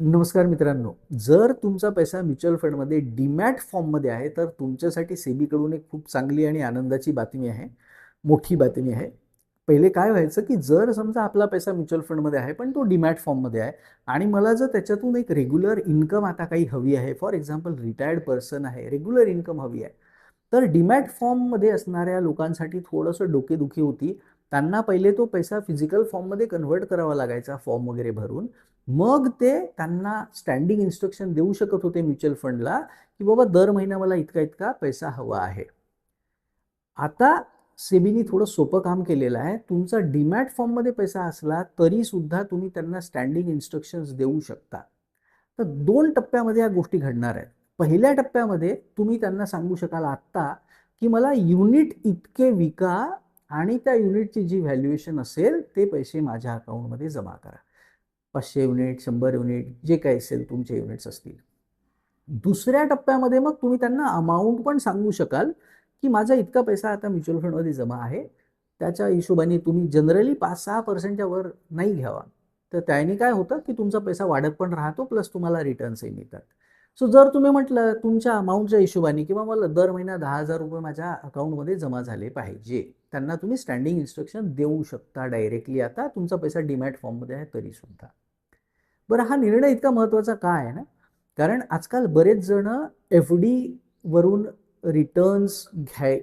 नमस्कार मित्रांनो, जर तुमचा पैसा म्युच्युअल फंडमध्ये डीमॅट फॉर्ममध्ये आहे, तर तुमच्यासाठी सेबीकडून एक खूप चांगली आणि आनंदाची बातमी आहे, मोठी बातमी आहे. पहिले काय व्हायचं, की जर समजा आपला पैसा म्युच्युअल फंडमध्ये आहे, पण तो डीमॅट फॉर्ममध्ये आहे आणि मला जर त्याच्यातून एक रेग्युलर इन्कम आता काही हवी आहे, फॉर एक्झाम्पल रिटायर्ड पर्सन आहे, रेग्युलर इन्कम हवी आहे, तर डीमॅट फॉर्ममध्ये असणाऱ्या लोकांसाठी थोडंसं डोकेदुखी होती. त्यांना पहिले तो पैसा फिजिकल फॉर्ममध्ये कन्व्हर्ट करावा लागायचा फॉर्म वगैरे भरून. मग ते त्यांना स्टँडिंग इन्स्ट्रक्शन देऊ शकत होते म्युच्युअल फंडला, की बाबा दर महिना मला इतका इतका पैसा हवा आहे. आता सेबीनी थोडं सोपं काम केलेलं आहे. तुमचा डीमॅट फॉर्ममध्ये पैसा असला तरी सुद्धा तुम्ही त्यांना स्टँडिंग इन्स्ट्रक्शन्स देऊ शकता. तर 2 टप्प्यामध्ये या गोष्टी घडणार आहेत. पहिल्या टप्प्यामध्ये तुम्ही त्यांना सांगू शकाल आत्ता, की मला युनिट इतके विका आणि त्या युनिटची जी व्हॅल्युएशन असेल ते पैसे माझ्या अकाउंटमध्ये जमा करा. 500 युनिट, 100 युनिट जे काही असेल तुमचे युनिट्स असतील. दुसऱ्या टप्प्यामध्ये मग तुम्ही त्यांना अमाउंट पण सांगू शकाल, की माझा इतका पैसा आता म्युच्युअल फंडमध्ये जमा आहे. त्याच्या हिशोबाने तुम्ही जनरली 5-6% वर नाही घ्यावा. तर त्याने काय होतं, की तुमचा पैसा वाढत पण राहतो प्लस तुम्हाला रिटर्न्सही मिळतात. सो जर तुम्ही म्हटलं तुमच्या अमाउंटच्या हिशोबाने किंवा मला दर महिना ₹10,000 माझ्या अकाउंटमध्ये जमा झाले पाहिजे. त्यांना तुम्ही स्टँडिंग इन्स्ट्रक्शन देऊ शकता डायरेक्टली आता तुमचा पैसा डीमॅट फॉर्ममध्ये आहे तरीसुद्धा. बरं हा निर्णय इतका महत्त्वाचा का आहे ना? कारण आजकाल बरेच जण एफ-डी वरून रिटर्न्स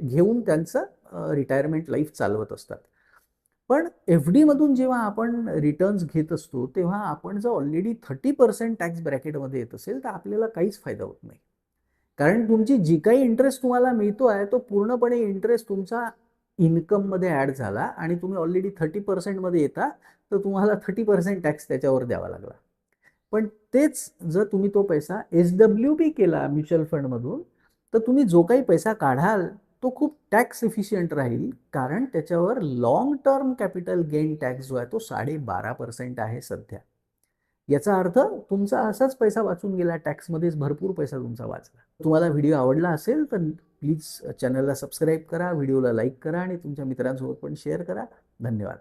घेऊन त्यांचं रिटायरमेंट लाईफ चालवत असतात. पण एफ-डीमधून जेव्हा आपण रिटर्न्स घेत असतो, तेव्हा आपण जर ऑलरेडी 30% टॅक्स ब्रॅकेटमध्ये येत असेल, तर आपल्याला काहीच फायदा होत नाही. कारण तुमची जी काही इंटरेस्ट तुम्हाला मिळतो आहे, तो पूर्णपणे इंटरेस्ट तुमचा इन्कममध्ये ॲड झाला आणि तुम्ही ऑलरेडी 30% मध्ये येता, तर तुम्हाला 30% टॅक्स त्याच्यावर द्यावा लागला. पण तेच जर तुम्ही तो पैसा एस-डब्ल्यू-पी केला म्युच्युअल फंडमधून, तर तुम्ही जो काही पैसा काढाल तो खूप टॅक्स इफिशियंट राहील. कारण त्याच्यावर long term capital gain tax जो आहे तो 12.5% आहे सध्या. याचा अर्थ तुमचा असाच पैसा वाचून गेला, टॅक्समध्येच भरपूर पैसा तुमचा वाचला. तुम्हाला व्हिडिओ आवडला असेल तर प्लीज चॅनलला सबस्क्राईब करा, व्हिडिओला लाईक करा आणि तुमच्या मित्रांसोबत पण शेअर करा. धन्यवाद.